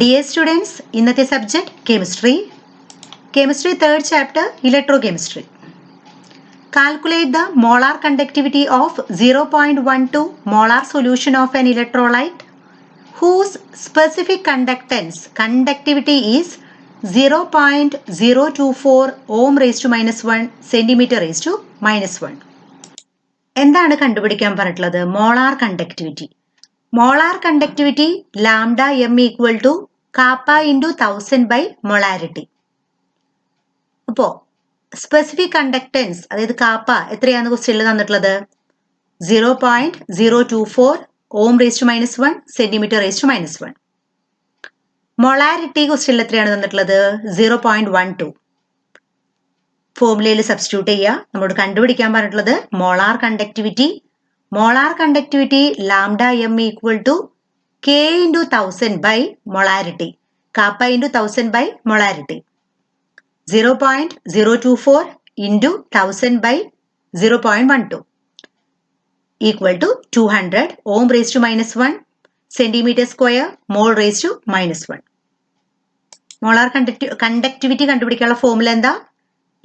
Dear students, ഇന്നത്തെ subject chemistry third chapter electrochemistry. Calculate the molar conductivity of 0.12 molar solution of an electrolyte whose specific conductivity is 0.024 ohm raised to minus 1 centimeter raised to minus 1. എന്താണ് കണ്ടുപിടിക്കാൻ പറഞ്ഞിട്ടുള്ളത്? Molar conductivity. Molar conductivity lambda m equal to kappa into 1000 by molarity. അപ്പോൾ specific conductance അതായത് kappa എത്രയാണെന്ന് ക്വസ്റ്റ്യനിൽ തന്നിട്ടുള്ളത് 0.024 ohm raise to minus 1 centimetre raise to minus 1. Molarity ക്വസ്റ്റ്യനിൽ എത്രയാണ് തന്നിട്ടുള്ളത് 0.12. ഫോർമുലയിൽ സബ്സ്റ്റിറ്റ്യൂട്ട് ചെയ്യുക. നമ്മളോട് കണ്ടുപിടിക്കാൻ പറഞ്ഞിട്ടുള്ളത് molar conductivity. Molar conductivity lambda m equal to K into 1000 by molarity. Kappa into 1000 by molarity. 0.024 into 1000 by 0.12 equal to 200 ohm raised to minus 1 centimeter square mole raised to minus 1. Molar conductivity കണ്ടുപിടിക്കാനുള്ള formula എന്താ?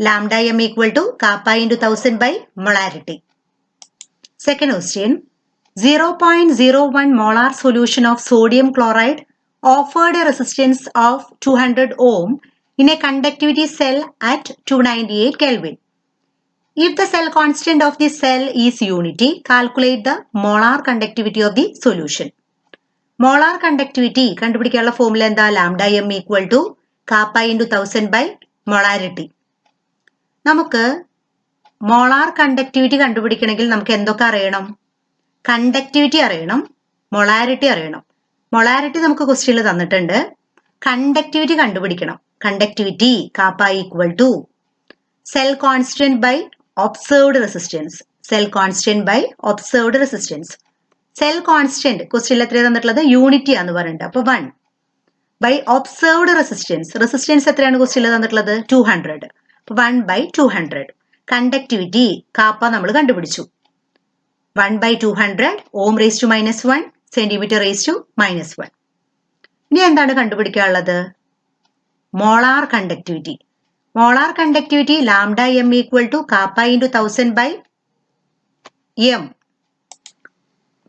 Lambda m equal to kappa into 1000 by molarity. Second question, 0.01 molar solution of sodium chloride offered a resistance of 200 ohm in a conductivity cell at 298 Kelvin. If the cell constant of the cell is unity, calculate the molar conductivity of the solution. Molar conductivity കണ്ടുപിടിക്കാനുള്ള formula എന്താ? lambda m equal to kappa into 1000 by molarity. നമുക്ക് molar conductivity കണ്ടുപിടിക്കണമെങ്കിൽ നമുക്ക് എന്തൊക്കെ അറിയണം? Conductivity അറിയണം, molarity അറിയണം. Molarity നമുക്ക് ക്വസ്റ്റ്യനിൽ തന്നിട്ടുണ്ട്. കണ്ടക്ടിവിറ്റി കണ്ടുപിടിക്കണം. Conductivity kappa equal to cell constant by observed resistance. Cell constant by observed resistance. Cell constant ക്വസ്റ്റ്യനിൽ എത്രയാണ് തന്നിട്ടുള്ളത്? യൂണിറ്റി ആണെന്ന് പറയുന്നുണ്ട്. അപ്പൊ 1 ബൈ ഒബ്സർവ്ഡ് റെസിസ്റ്റൻസ്. റെസിസ്റ്റൻസ് എത്രയാണ് ക്വസ്റ്റ്യനിൽ തന്നിട്ടുള്ളത്? 200. അപ്പൊ 1 ബൈ 200. കണ്ടക്ടിവിറ്റി കാപ്പ നമ്മൾ കണ്ടുപിടിച്ചു. 1 by 200 ohm raise to minus 1 centimetre raise to minus 1. ഇനി എന്താണ് കണ്ടുപിടിക്കാനുള്ളത്? Molar conductivity. Molar conductivity lambda M equal to kappa into 1000 by M.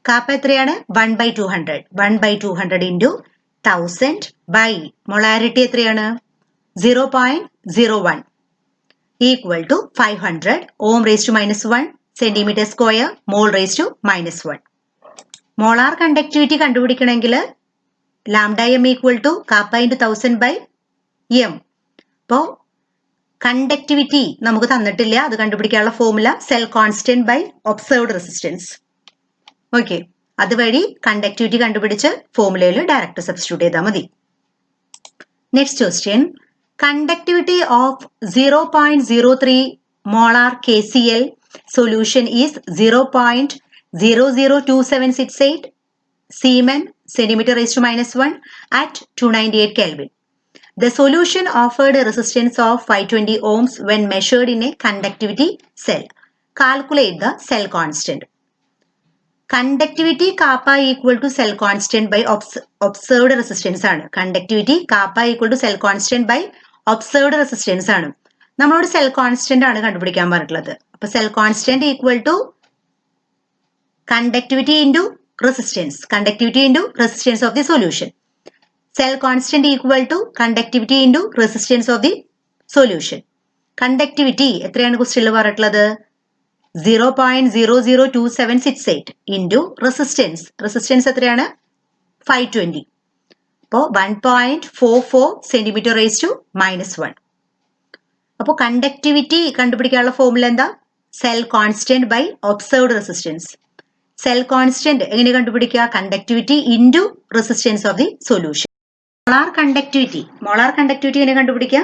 Kappa എത്രയാണ്? 1 by 200. 1 by 200 into 1000 by molarity എത്രയാണ്? 0.01 equal to 500 ohm raised to minus 1 centimeter square mole raised to minus 1. Molar conductivity കണ്ടുപിടിക്കണമെങ്കിൽ lambda M equal to kappa into 1000 by M. അപ്പോൾ conductivity നമുക്ക് തന്നിട്ടില്ല. അത് കണ്ടുപിടിക്കാനുള്ള formula cell constant by observed resistance. Okay, അതുവഴി conductivity കണ്ടുപിടിച്ച് ഫോർമുലയിൽ direct substitute ചെയ്താൽ മതി. Next question, conductivity of 0.03 molar KCl solution is 0.002768 Siemens centimeter raised to minus 1 at 298 Kelvin. The solution offered a resistance of 520 ohms when measured in a conductivity cell. Calculate the cell constant. Conductivity kappa equal to cell constant by observed resistance ആണ്. Conductivity kappa equal to cell constant by observed resistance ആണ്. നമ്മളോട് cell constant ആണ് കണ്ടുപിടിക്കാൻ പറഞ്ഞിട്ടുള്ളത്. അപ്പൊ cell constant equal to conductivity into resistance. Conductivity into resistance of the solution. Cell constant equal to conductivity into resistance of the solution. Conductivity എത്രയാണ് ക്വസ്റ്റ്യനിൽ പറഞ്ഞിട്ടുള്ളത്? 0.00278 into resistance. Resistance എത്രയാണ്? 520. അപ്പോൾ 1.44 സെന്റിമീറ്റർ റേസ് ടു മൈനസ് 1. അപ്പോൾ conductivity കണ്ടുപിടിക്കാനുള്ള formula എന്താ? Cell constant by observed resistance. Cell constant എങ്ങനെ കണ്ടുപിടിക്കുക? Conductivity into resistance of the solution. Molar conductivity എങ്ങനെ കണ്ടുപിടിക്കുക?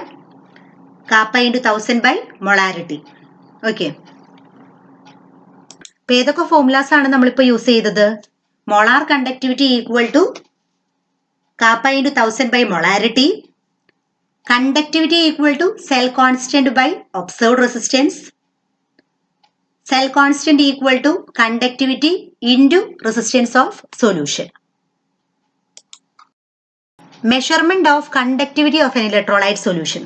Kappa into 1000 by molarity. Okay, ഇപ്പൊ ഏതൊക്കെ ഫോർമുലാസ് ആണ് നമ്മളിപ്പോൾ യൂസ് ചെയ്തത്? Molar conductivity equal to kappa into 1000 by molarity. Conductivity equal to cell constant by observed resistance. Cell constant equal to conductivity into resistance of solution. Measurement of conductivity of an electrolyte solution.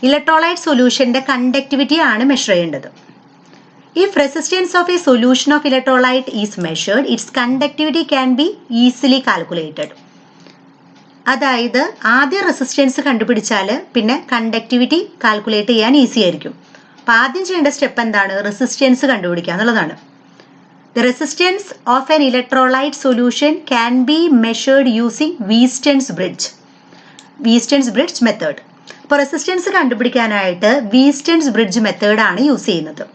Electrolyte സൊല്യൂഷന്റെ conductivity ആണ് measure ചെയ്യേണ്ടത്. If resistance of a solution of electrolyte is measured, its conductivity can be easily calculated. അതായത് ആദ്യം resistance കണ്ടുപിടിച്ചാൽ പിന്നെ conductivity calculate ചെയ്യാൻ easy ആയിരിക്കും. അപ്പം ആദ്യം ചെയ്യേണ്ട സ്റ്റെപ്പ് എന്താണ്? റെസിസ്റ്റൻസ് കണ്ടുപിടിക്കുക എന്നുള്ളതാണ്. The resistance of an electrolyte solution can be measured using Wheaton's bridge. Wheaton's bridge method. അപ്പോൾ റെസിസ്റ്റൻസ് കണ്ടുപിടിക്കാനായിട്ട് Wheaton's bridge മെത്തേഡ് ആണ് യൂസ് ചെയ്യുന്നത്.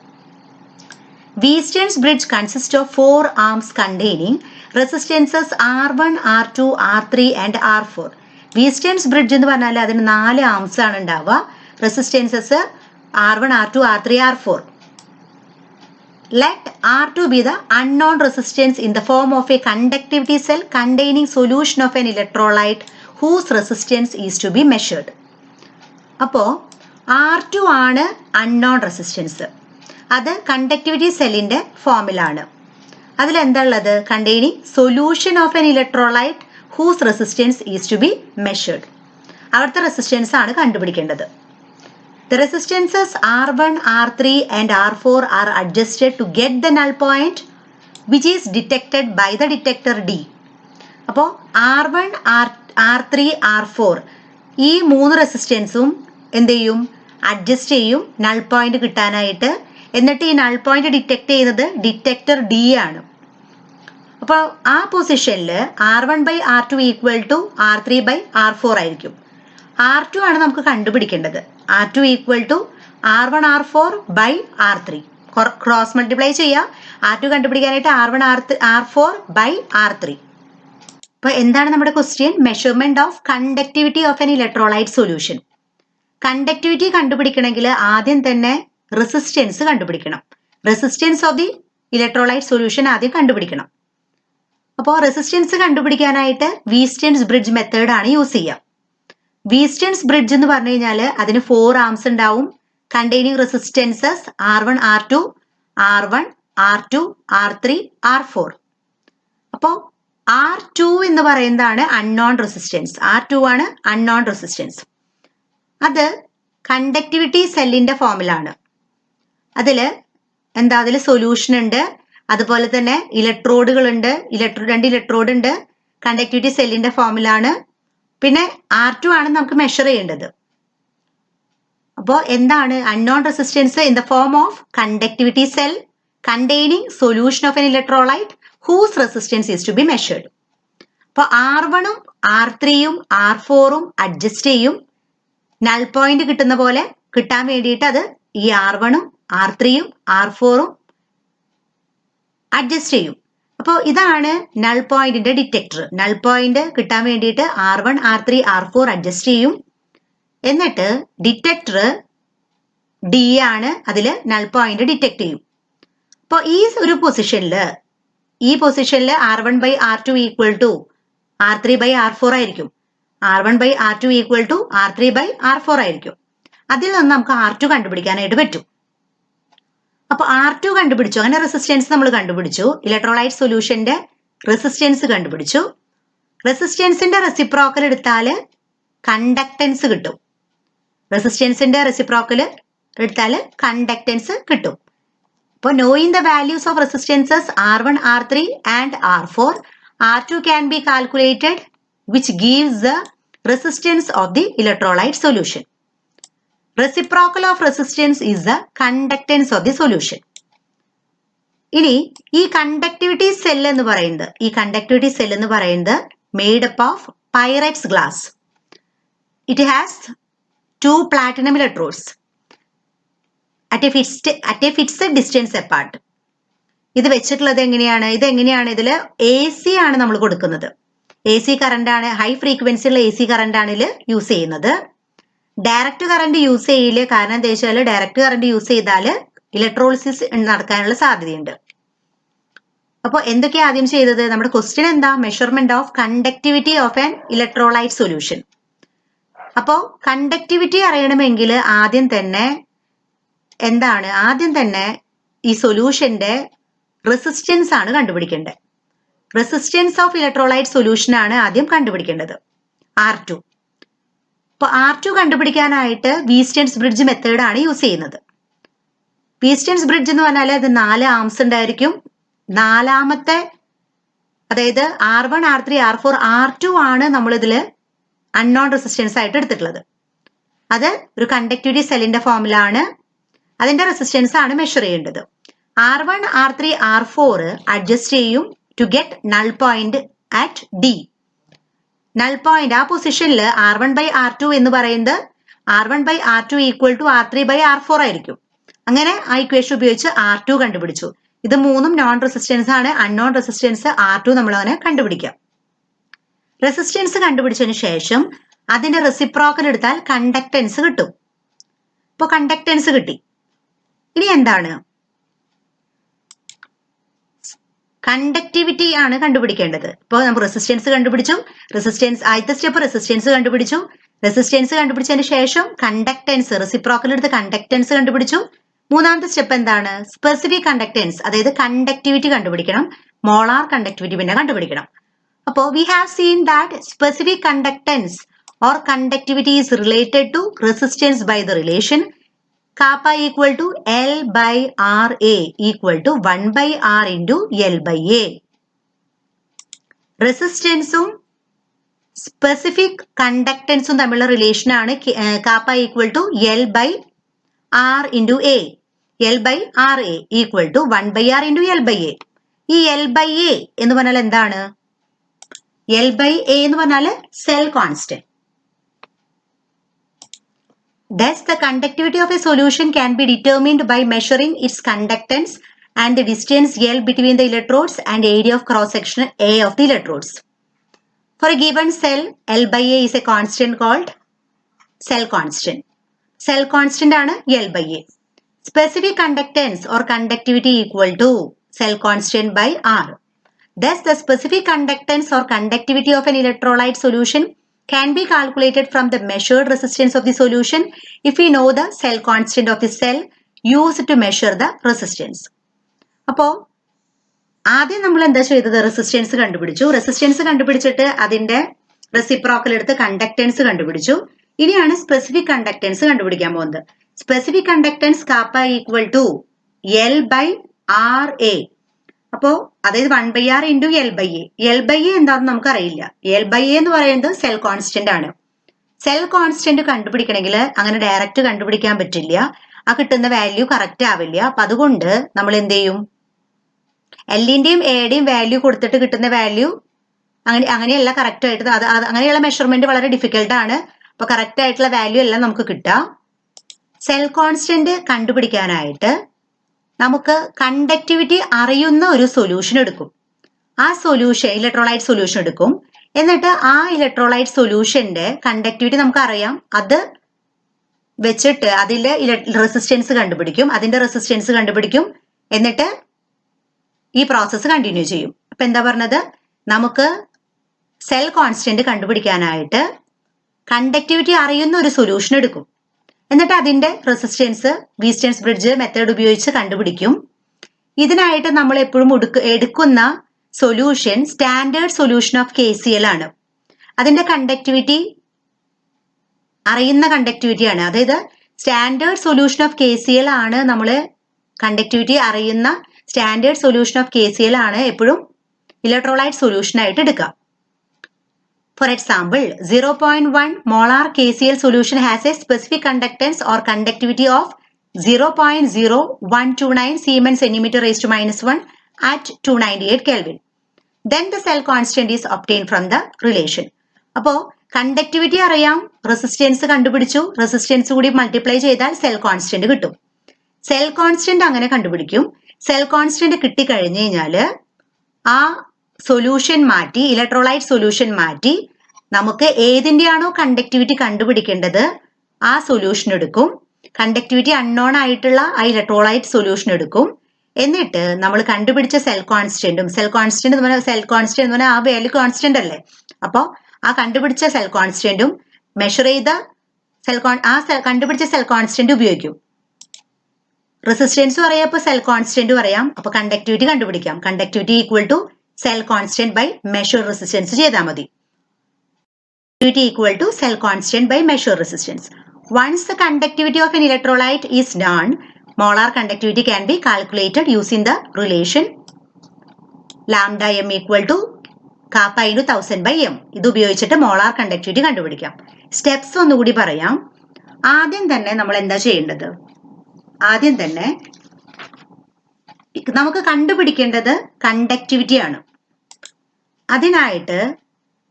Wheaton's bridge consists of 4 arms containing resistances R1, R2, R3 and R4. Wheaton's bridge എന്ന് പറഞ്ഞാൽ അതിന് 4 arms ആണ് ഉണ്ടാവുക. Resistances R1, R2, R3, R4. Let R2 be the unknown resistance in the form of a conductivity cell containing solution of an electrolyte whose resistance is to be measured. അപ്പോൾ R2 ആണ് unknown resistance. അത് conductivity സെല്ലിന്റെ ഫോമിലാണ്. അതിലെന്താ ഉള്ളത്? Containing solution of an electrolyte whose resistance is to be measured. അവിടുത്തെ resistance ആണ് കണ്ടുപിടിക്കേണ്ടത്. The resistances R1, R3 and R4 are adjusted to get the null point which is detected by the detector D. അപ്പോൾ R1, R3, R4 ഈ 3 റെസിസ്റ്റൻസും എന്ത് ചെയ്യും? Adjust ചെയ്യും null point കിട്ടാനായിട്ട്. എന്നിട്ട് ഈ നൾ പോയിന്റ് ഡിറ്റക്ട് ചെയ്യുന്നത് ഡിറ്റക്ടർ ഡി ആണ്. അപ്പോൾ ആ പൊസിഷനിൽ R1/R2 ഈക്വൽ ടു R3/R4 ആയിരിക്കും. R2 ആണ് നമുക്ക് കണ്ടുപിടിക്കേണ്ടത്. R2 equal to R1R4/R3. Cross multiply ചെയ്യാം. R2 കണ്ടുപിടിക്കാനായിട്ട് R1R4/R3. അപ്പോൾ എന്താണ് നമ്മുടെ question? Measurement of conductivity of an electrolyte solution. Conductivity കണ്ടുപിടിക്കണമെങ്കിൽ ആദ്യം തന്നെ റെസിസ്റ്റൻസ് കണ്ടുപിടിക്കണം. Resistance of the electrolyte solution ആദ്യം കണ്ടുപിടിക്കണം. അപ്പോൾ റെസിസ്റ്റൻസ് കണ്ടുപിടിക്കാനായിട്ട് Wheaton's bridge മെത്തേഡ് ആണ് യൂസ് ചെയ്യുക. Wheaton's bridge എന്ന് പറഞ്ഞു കഴിഞ്ഞാൽ അതിന് 4 ആംസ് ഉണ്ടാവും. Containing resistances R1, R2, R1, R2, R3, R4. അപ്പോൾ R2 എന്ന് പറയുന്നതാണ് അൺനോൺ റെസിസ്റ്റൻസ്. R2 ആണ് അൺനോൺ റെസിസ്റ്റൻസ്. അത് കണ്ടക്ടിവിറ്റി സെല്ലിന്റെ ഫോമിലാണ്. അതിൽ സൊല്യൂഷൻ ഉണ്ട്, അതുപോലെ തന്നെ ഇലക്ട്രോഡുകളുണ്ട്, 2 ഇലക്ട്രോഡ് ഉണ്ട്. കണ്ടക്ടിവിറ്റി സെല്ലിന്റെ ഫോമിലാണ്. പിന്നെ R2 ആണ് നമുക്ക് മെഷർ ചെയ്യേണ്ടത്. അപ്പോൾ എന്താണ് unknown resistance? In the form of conductivity cell containing solution of an electrolyte whose resistance is to be measured. അപ്പോൾ R1ഉം R3യും R4ഉം അഡ്ജസ്റ്റ് ചെയ്യും. നൾ പോയിന്റ് കിട്ടുന്ന പോലെ കിട്ടാൻ വേണ്ടിയിട്ട് അത് ഈ R1ഉം R3യും R4ഉം അഡ്ജസ്റ്റ് ചെയ്യും. അപ്പോൾ ഇതാണ് നൾ പോയിന്റിന്റെ ഡിറ്റക്ടർ. നൾ പോയിന്റ് കിട്ടാൻ വേണ്ടിയിട്ട് R1, R3, R4 അഡ്ജസ്റ്റ് ചെയ്യും. എന്നിട്ട് ഡിറ്റക്ടർ D ആണ്, അതിൽ നൾ പോയിന്റ് ഡിറ്റക്ട് ചെയ്യും. അപ്പോൾ ഈ ഒരു പൊസിഷനിൽ R1/R2 ഈക്വൽ ടു R3/R4 ആയിരിക്കും. R1/R2 ഈക്വൽ ടു R3/R4 ആയിരിക്കും. അതിൽ നിന്ന് നമുക്ക് R2 കണ്ടുപിടിക്കാനായിട്ട് പറ്റും. അപ്പോൾ R2 കണ്ടുപിടിച്ചു. അങ്ങനെ റെസിസ്റ്റൻസ് നമ്മൾ കണ്ടുപിടിച്ചു. ഇലക്ട്രോലൈറ്റ് സൊല്യൂഷന്റെ റെസിസ്റ്റൻസ് കണ്ടുപിടിച്ചു. റെസിസ്റ്റൻസിന്റെ റെസിപ്രോക്കൽ എടുത്താൽ കണ്ടക്ടൻസ് കിട്ടും. റെസിസ്റ്റൻസിന്റെ റെസിപ്രോക്കൽ എടുത്താൽ കണ്ടക്ടൻസ് കിട്ടും. അപ്പോൾ knowing the values of resistances R1, R3 and R4, R2 can be calculated which gives the resistance of the electrolyte solution. Reciprocal of resistance is the conductance of the solution. ഇനി ഈ conductivity cell എന്ന് പറയുന്നത് made up of pyrex glass. It has 2 platinum electrodes at a fixed distance apart. ഇത് വെച്ചിട്ടുള്ളത് എങ്ങനെയാണ്? ഇതിൽ AC ആണ് നമ്മൾ കൊടുക്കുന്നത്. AC കറണ്ട് ആണ്, ഹൈ ഫ്രീക്വൻസി ഉള്ള AC കറണ്ട് ആണ് ഇതിൽ യൂസ് ചെയ്യുന്നത്. ഡയറക്റ്റ് കറണ്ട് യൂസ് ചെയ്യില്ല. കാരണം എന്താ വെച്ചാൽ ഡയറക്റ്റ് കറണ്ട് യൂസ് ചെയ്താൽ ഇലക്ട്രോളിസിസ് നടക്കാനുള്ള സാധ്യതയുണ്ട്. അപ്പോൾ എന്തൊക്കെയാ ആദ്യം ചെയ്തത്? നമ്മുടെ ക്വസ്റ്റ്യൻ എന്താ? Measurement of conductivity of an electrolyte solution. അപ്പോൾ കണ്ടക്ടിവിറ്റി അറിയണമെങ്കിൽ ആദ്യം തന്നെ ഈ സൊല്യൂഷന്റെ റെസിസ്റ്റൻസ് ആണ് കണ്ടുപിടിക്കേണ്ടത്. റെസിസ്റ്റൻസ് ഓഫ് ഇലക്ട്രോലൈറ്റ് സൊല്യൂഷൻ ആണ് ആദ്യം കണ്ടുപിടിക്കേണ്ടത്. R2. അപ്പോൾ R2 കണ്ടുപിടിക്കാനായിട്ട് വീസ്റ്റേൺസ് ബ്രിഡ്ജ് മെത്തേഡാണ് യൂസ് ചെയ്യുന്നത്. വീസ്റ്റേൺസ് ബ്രിഡ്ജ് എന്ന് പറഞ്ഞാൽ അത് 4 ആംസ് ഉണ്ടായിരിക്കും. നാലാമത്തെ, അതായത് R1, R3, R4, R2 ആണ് നമ്മളിതിൽ അൺനോൺ റെസിസ്റ്റൻസ് ആയിട്ട് എടുത്തിട്ടുള്ളത്. അത് ഒരു കണ്ടക്ടിവിറ്റി സെല്ലിന്റെ ഫോമിലാണ്. അതിന്റെ റെസിസ്റ്റൻസ് ആണ് മെഷർ ചെയ്യേണ്ടത്. R1, R3, R4 അഡ്ജസ്റ്റ് ചെയ്യും to get null point at D. Null point ആ പൊസിഷനിൽ R1/R2 എന്ന് പറയുന്നത് R1/R2 ഈക്വൽ ടു R3/R4 ആയിരിക്കും. അങ്ങനെ ആ ഇക്വേഷൻ ഉപയോഗിച്ച് R2 കണ്ടുപിടിച്ചു. ഇത് മൂന്നും നോൺ റെസിസ്റ്റൻസ് ആണ്. അൺനോൺ റെസിസ്റ്റൻസ് R2 നമ്മൾ അങ്ങനെ കണ്ടുപിടിക്കാം. റെസിസ്റ്റൻസ് കണ്ടുപിടിച്ചതിന് ശേഷം അതിന്റെ റെസിപ്രോക്കൽ എടുത്താൽ കണ്ടക്ടൻസ് കിട്ടും. ഇപ്പോൾ കണ്ടക്ടൻസ് കിട്ടി. ഇനി എന്താണ്? കണ്ടക്ടിവിറ്റി ആണ് കണ്ടുപിടിക്കേണ്ടത്. ഇപ്പോൾ നമ്മൾ റെസിസ്റ്റൻസ് കണ്ടുപിടിച്ചു. ആദ്യത്തെ സ്റ്റെപ്പ് റെസിസ്റ്റൻസ് കണ്ടുപിടിച്ചു. റെസിസ്റ്റൻസ് കണ്ടുപിടിച്ചതിന് ശേഷം കണ്ടക്ടൻസ്, റെസിപ്രോക്കൽ എടുത്ത് കണ്ടക്ടൻസ് കണ്ടുപിടിച്ചു. മൂന്നാമത്തെ സ്റ്റെപ്പ് എന്താണ്? സ്പെസിഫിക് കണ്ടക്ടൻസ്, അതായത് കണ്ടക്ടിവിറ്റി കണ്ടുപിടിക്കണം. മോളാർ കണ്ടക്ടിവിറ്റി പിന്നെ കണ്ടുപിടിക്കണം. അപ്പോൾ we have seen that specific conductance or conductivity is related to resistance by the relation kappa equal to L by RA equal to 1 by R into L by A. റെസിസ്റ്റൻസും specific കണ്ടക്ടൻസും തമ്മിലുള്ള relation ആണ് kappa equal to L by R into A. L by RA equal to 1 by R into L by A. ഈ L by A എന്ന് പറഞ്ഞാൽ എന്താണ്? L by A എന്ന് പറഞ്ഞാൽ cell constant. Thus, the conductivity of a solution can be determined by measuring its conductance and the distance L between the electrodes and area of cross-section A of the electrodes. For a given cell, L by A is a constant called cell constant. Cell constant ആണ് L by A. Specific conductance or conductivity equal to cell constant by R. Thus, the specific conductance or conductivity of an electrolyte solution can be calculated from the measured resistance of the solution if we know the cell constant of the cell used to measure the resistance. അപ്പോൾ ആദ്യം നമ്മൾ എന്താ ചെയ്തത്? Resistance കണ്ടുപിടിച്ചു. Resistance കണ്ടുപിടിച്ചിട്ട് അതിന്റെ reciprocal എടുത്ത് conductance കണ്ടുപിടിച്ചു. ഇനിയാണ് സ്പെസിഫിക് കണ്ടക്ടൻസ് കണ്ടുപിടിക്കാൻ പോകുന്നത്. Specific conductance kappa equal to L by RA. അപ്പോ അതായത് 1 by R into L by A. L by A എന്താണെന്ന് നമുക്കറിയില്ല. L by A എന്ന് പറയുന്നത് സെൽ കോൺസ്റ്റന്റ് ആണ്. സെൽ കോൺസ്റ്റന്റ് കണ്ടുപിടിക്കണമെങ്കിൽ അങ്ങനെ ഡയറക്റ്റ് കണ്ടുപിടിക്കാൻ പറ്റില്ല. ആ കിട്ടുന്ന വാല്യൂ കറക്റ്റ് ആവില്ല. അപ്പൊ അതുകൊണ്ട് നമ്മൾ എന്ത് ചെയ്യും? എല്ലിന്റെയും എയുടെയും വാല്യൂ കൊടുത്തിട്ട് കിട്ടുന്ന വാല്യൂ അങ്ങനെയല്ല കറക്റ്റ് ആയിട്ട്. അങ്ങനെയുള്ള മെഷർമെന്റ് വളരെ ഡിഫിക്കൽട്ട് ആണ്. അപ്പൊ കറക്റ്റ് ആയിട്ടുള്ള വാല്യൂ എല്ലാം നമുക്ക് കിട്ടാം. സെൽ കോൺസ്റ്റന്റ് കണ്ടുപിടിക്കാനായിട്ട് നമുക്ക് കണ്ടക്ടിവിറ്റി അറിയുന്ന ഒരു സൊല്യൂഷൻ എടുക്കും. ആ സൊല്യൂഷൻ ഇലക്ട്രോലൈറ്റ് സൊല്യൂഷൻ എടുക്കും. എന്നിട്ട് ആ ഇലക്ട്രോലൈറ്റ് സൊല്യൂഷന്റെ കണ്ടക്ടിവിറ്റി നമുക്ക് അറിയാം. അത് വെച്ചിട്ട് അതിലെ റെസിസ്റ്റൻസ് കണ്ടുപിടിക്കും. അതിന്റെ റെസിസ്റ്റൻസ് കണ്ടുപിടിക്കും. എന്നിട്ട് ഈ പ്രോസസ്സ് കണ്ടിന്യൂ ചെയ്യും. അപ്പൊ എന്താ പറഞ്ഞത്? നമുക്ക് സെൽ കോൺസ്റ്റന്റ് കണ്ടുപിടിക്കാനായിട്ട് കണ്ടക്ടിവിറ്റി അറിയുന്ന ഒരു സൊല്യൂഷൻ എടുക്കും. എന്നിട്ട് അതിന്റെ റെസിസ്റ്റൻസ് വീസ്റ്റേൺസ് ബ്രിഡ്ജ് മെത്തേഡ് ഉപയോഗിച്ച് കണ്ടുപിടിക്കും. ഇതിനായിട്ട് നമ്മൾ എപ്പോഴും എടുക്കുന്ന solution standard solution of KCl ആണ്. അതിന്റെ കണ്ടക്ടിവിറ്റി അറിയുന്ന കണ്ടക്ടിവിറ്റിയാണ്. അതായത് സ്റ്റാൻഡേർഡ് സൊല്യൂഷൻ ഓഫ് KCl ആണ് നമ്മൾ കണ്ടക്ടിവിറ്റി അറിയുന്ന സ്റ്റാൻഡേർഡ് സൊല്യൂഷൻ ഓഫ് KCl ആണ് എപ്പോഴും ഇലക്ട്രോലൈറ്റ് സൊല്യൂഷൻ ആയിട്ട് എടുക്കുക. For example, 0.1 molar KCl solution has a specific conductance or conductivity of 0.0129 Siemens centimeter raised to -1 at 298 Kelvin. Then the cell constant is obtained from the relation. അപ്പോൾ conductivity അറിയാം, resistance കണ്ടുപിടിച്ചു, resistance കൂടി multiply ചെയ്താൽ cell constant കിട്ടും. Cell constant അങ്ങനെ കണ്ടുപിടിക്കും. Cell constant കിട്ടിക്കഴിഞ്ഞു കഴിഞ്ഞാൽ ആ സൊല്യൂഷൻ മാറ്റി, ഇലക്ട്രോലൈറ്റ് സൊല്യൂഷൻ മാറ്റി നമുക്ക് ഏതിന്റെയാണോ കണ്ടക്ടിവിറ്റി കണ്ടുപിടിക്കേണ്ടത് ആ സൊല്യൂഷൻ എടുക്കും. കണ്ടക്ടിവിറ്റി അൺനോൺ ആയിട്ടുള്ള ആ ഇലക്ട്രോലൈറ്റ് സൊല്യൂഷൻ എടുക്കും. എന്നിട്ട് നമ്മൾ കണ്ടുപിടിച്ച സെൽ കോൺസ്റ്റന്റ് എന്ന് പറഞ്ഞാൽ ആ വാല്യൂ കോൺസ്റ്റന്റ് അല്ലേ. അപ്പോൾ ആ കണ്ടുപിടിച്ച സെൽ കോൺസ്റ്റന്റും മെഷർ ചെയ്ത കണ്ടുപിടിച്ച സെൽ കോൺസ്റ്റന്റ് ഉപയോഗിക്കും. റെസിസ്റ്റൻസും അറിയാം, അപ്പോൾ സെൽ കോൺസ്റ്റന്റും അറിയാം. അപ്പൊ കണ്ടക്ടിവിറ്റി കണ്ടുപിടിക്കാം. Conductivity equal to cell constant by measure resistance ചെയ്താൽ മതി. equal to cell constant by measured resistance. Once the conductivity of an electrolyte is known, molar conductivity can be calculated using the relation lambda m equal to kappa into 1000 by m. ഇത് ഉപയോഗിച്ചിട്ട് molar conductivity കണ്ടുപിടിക്കാം. Steps ഒന്നുകൂടി പറയാം. ആദ്യം തന്നെ നമ്മൾ എന്താ ചെയ്യേണ്ടത്? ആദ്യം തന്നെ നമുക്ക് കണ്ടുപിടിക്കേണ്ടത് കണ്ടക്ടിവിറ്റി ആണ്. അതിനായിട്ട്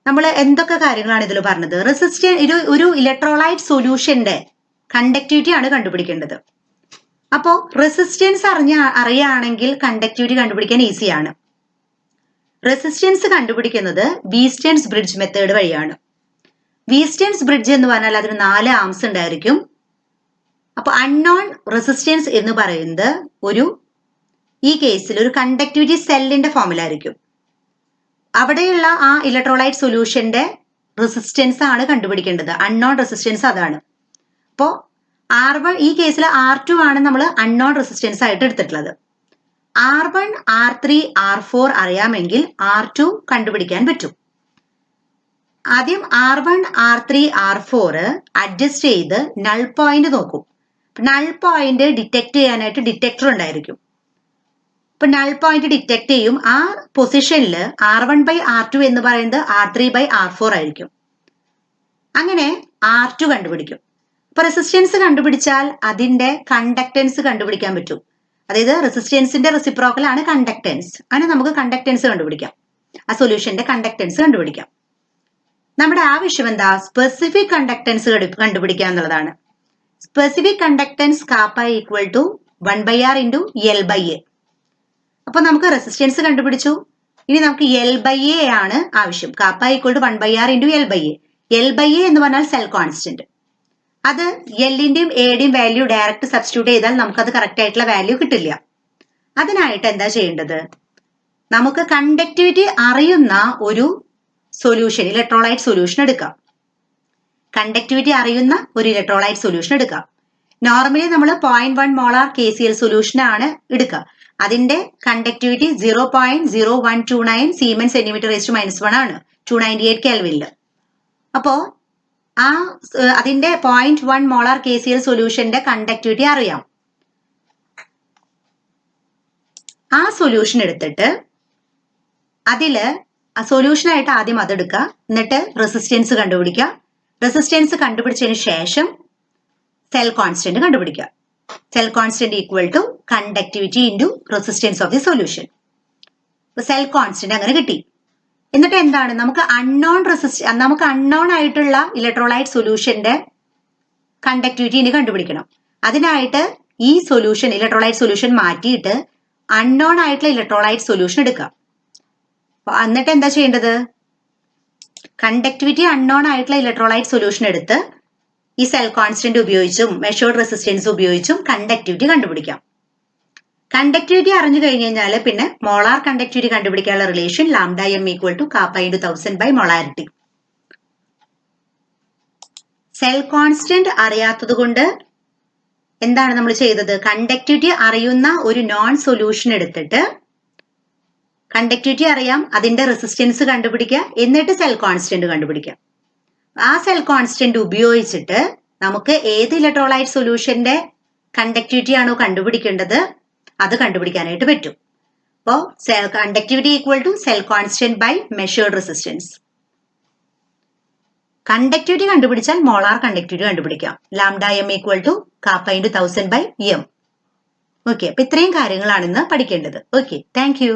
നമ്മൾ എന്തൊക്കെ കാര്യങ്ങളാണ് ഇതിൽ പറഞ്ഞത്? ഒരു ഇലക്ട്രോലൈറ്റ് സൊല്യൂഷന്റെ കണ്ടക്ടിവിറ്റി ആണ് കണ്ടുപിടിക്കേണ്ടത്. അപ്പോൾ റെസിസ്റ്റൻസ് അറിയുകയാണെങ്കിൽ കണ്ടക്ടിവിറ്റി കണ്ടുപിടിക്കാൻ ഈസിയാണ്. റെസിസ്റ്റൻസ് കണ്ടുപിടിക്കുന്നത് വീസ്റ്റേൺസ് ബ്രിഡ്ജ് മെത്തേഡ് വഴിയാണ്. വീസ്റ്റേൺസ് ബ്രിഡ്ജ് എന്ന് പറഞ്ഞാൽ അതിന് 4 ആംസ് ഉണ്ടായിരിക്കും. അപ്പൊ അൺനോൺ റെസിസ്റ്റൻസ് എന്ന് പറയുന്നത് ഈ കേസിൽ ഒരു കണ്ടക്ടിവിറ്റി സെല്ലിന്റെ ഫോമിലായിരിക്കും. അവിടെയുള്ള ആ ഇലക്ട്രോലൈറ്റ് സൊല്യൂഷന്റെ റെസിസ്റ്റൻസ് ആണ് കണ്ടുപിടിക്കേണ്ടത്. അൺനോൺ റെസിസ്റ്റൻസ് അതാണ്. അപ്പോൾ R1 ഈ കേസിൽ R2 ആണ് നമ്മൾ അൺനോൺ റെസിസ്റ്റൻസ് ആയിട്ട് എടുത്തിട്ടുള്ളത്. R1, R3, R4 അറിയാമെങ്കിൽ R2 കണ്ടുപിടിക്കാൻ പറ്റും. ആദ്യം R1, R3, R4 അഡ്ജസ്റ്റ് ചെയ്ത് നൾ പോയിന്റ് നോക്കും. നൾ പോയിന്റ് ഡിറ്റക്ട് ചെയ്യാനായിട്ട് ഡിറ്റക്ടർ ഉണ്ടായിരിക്കും. ഇപ്പൊ നൾ പോയിന്റ് ഡിറ്റക്ട് ചെയ്യും. ആ പൊസിഷനിൽ R1 by R2 എന്ന് പറയുന്നത് R3 by R4 ആയിരിക്കും. അങ്ങനെ R2 കണ്ടുപിടിക്കും. അപ്പൊ റെസിസ്റ്റൻസ് കണ്ടുപിടിച്ചാൽ അതിന്റെ കണ്ടക്ടൻസ് കണ്ടുപിടിക്കാൻ പറ്റും. അതായത് റെസിസ്റ്റൻസിന്റെ റെസിപ്രോക്കൽ ആണ് കണ്ടക്ടൻസ്. അങ്ങനെ നമുക്ക് കണ്ടക്ടൻസ് കണ്ടുപിടിക്കാം. ആ സൊല്യൂഷന്റെ കണ്ടക്ടൻസ് കണ്ടുപിടിക്കാം. നമ്മുടെ ആവശ്യം എന്താ? സ്പെസിഫിക് കണ്ടക്ടൻസ് കണ്ടുപിടിക്കുക എന്നുള്ളതാണ്. Specific conductance kappa equal to 1/R into L by A. അപ്പൊ നമുക്ക് റെസിസ്റ്റൻസ് കണ്ടുപിടിച്ചു. ഇനി നമുക്ക് എൽ ബൈ എ ആണ് ആവശ്യം. Kappa equal to 1/R into L by A. L by A എന്ന് പറഞ്ഞാൽ സെൽ കോൺസ്റ്റന്റ്. അത് എല്ലിന്റെയും എയുടെയും വാല്യൂ ഡയറക്റ്റ് സബ്സ്റ്റിറ്റ്യൂട്ട് ചെയ്താൽ നമുക്കത് കറക്റ്റ് ആയിട്ടുള്ള വാല്യൂ കിട്ടില്ല. അതിനായിട്ട് എന്താ ചെയ്യേണ്ടത്? നമുക്ക് കണ്ടക്ടിവിറ്റി അറിയുന്ന ഒരു സൊല്യൂഷൻ, ഇലക്ട്രോലൈറ്റ് സൊല്യൂഷൻ എടുക്കാം. കണ്ടക്ടിവിറ്റി അറിയുന്ന ഒരു ഇലക്ട്രോലൈറ്റ് സൊല്യൂഷൻ എടുക്കാം. നോർമലി നമ്മൾ 0.1 മോളാർ KCl സൊല്യൂഷൻ ആണ് എടുക്കുക. അതിന്റെ കണ്ടക്ടിവിറ്റി 0.0129 സീമെൻസ് സെന്റിമീറ്റർ റേസ്റ്റ് -1 ആണ്, 298 കെൽവിനിൽ. അപ്പോ അതിന്റെ 0.1 മോളാർ KCl സൊല്യൂഷന്റെ കണ്ടക്ടിവിറ്റി അറിയാം. ആ സൊല്യൂഷൻ എടുത്തിട്ട് അതില് സൊല്യൂഷനായിട്ട് ആദ്യം അതെടുക്കുക. എന്നിട്ട് റെസിസ്റ്റൻസ് കണ്ടുപിടിക്കുക. റെസിസ്റ്റൻസ് കണ്ടുപിടിച്ചതിന് ശേഷം സെൽ കോൺസ്റ്റന്റ് കണ്ടുപിടിക്കുക. Cell constant equal to conductivity into resistance of the solution. Cell constant അങ്ങനെ കിട്ടി. എന്നിട്ട് എന്താണ്? നമുക്ക് അൺനോൺ ആയിട്ടുള്ള ഇലക്ട്രോലൈറ്റ് സൊല്യൂഷന്റെ കണ്ടക്ടിവിറ്റി ഇനി കണ്ടുപിടിക്കണം. അതിനായിട്ട് ഈ സൊല്യൂഷൻ, ഇലക്ട്രോലൈറ്റ് സൊല്യൂഷൻ മാറ്റിയിട്ട് അൺനോൺ ആയിട്ടുള്ള ഇലക്ട്രോലൈറ്റ് സൊല്യൂഷൻ എടുക്കാം. എന്നിട്ട് എന്താ ചെയ്യേണ്ടത്? കണ്ടക്ടിവിറ്റി അൺനോൺ ആയിട്ടുള്ള ഇലക്ട്രോലൈറ്റ് സൊല്യൂഷൻ എടുത്ത് ഈ സെൽ കോൺസ്റ്റന്റ് ഉപയോഗിച്ചും മെഷേർഡ് റെസിസ്റ്റൻസ് ഉപയോഗിച്ചും കണ്ടക്ടിവിറ്റി കണ്ടുപിടിക്കാം. കണ്ടക്ടിവിറ്റി അറിഞ്ഞു കഴിഞ്ഞു കഴിഞ്ഞാൽ പിന്നെ മോളാർ കണ്ടക്ടിവിറ്റി കണ്ടുപിടിക്കാനുള്ള relation lambda M equal to kappa into 1000 by molarity. Cell constant അറിയാത്തത് കൊണ്ട് എന്താണ് നമ്മൾ ചെയ്തത്? കണ്ടക്ടിവിറ്റി അറിയുന്ന ഒരു നോൺ സൊല്യൂഷൻ എടുത്തിട്ട് കണ്ടക്ടിവിറ്റി അറിയാം, അതിന്റെ റെസിസ്റ്റൻസ് കണ്ടുപിടിക്കുക, എന്നിട്ട് സെൽ കോൺസ്റ്റന്റ് കണ്ടുപിടിക്കുക. ആ സെൽ കോൺസ്റ്റന്റ് ഉപയോഗിച്ചിട്ട് നമുക്ക് ഏത് ഇലക്ട്രോലൈറ്റ് സൊല്യൂഷന്റെ കണ്ടക്ടിവിറ്റി ആണോ കണ്ടുപിടിക്കേണ്ടത് അത് കണ്ടുപിടിക്കാനായിട്ട് പറ്റും. അപ്പോൾ conductivity equal to cell constant by measured resistance. Conductivity കണ്ടുപിടിച്ചാൽ മോളാർ കണ്ടക്ടിവിറ്റി കണ്ടുപിടിക്കാം. Lambda M equal to kappa into 1000 by M. Okay, അപ്പൊ ഇത്രയും കാര്യങ്ങളാണ് ഇന്ന് പഠിക്കേണ്ടത്. Okay, thank U.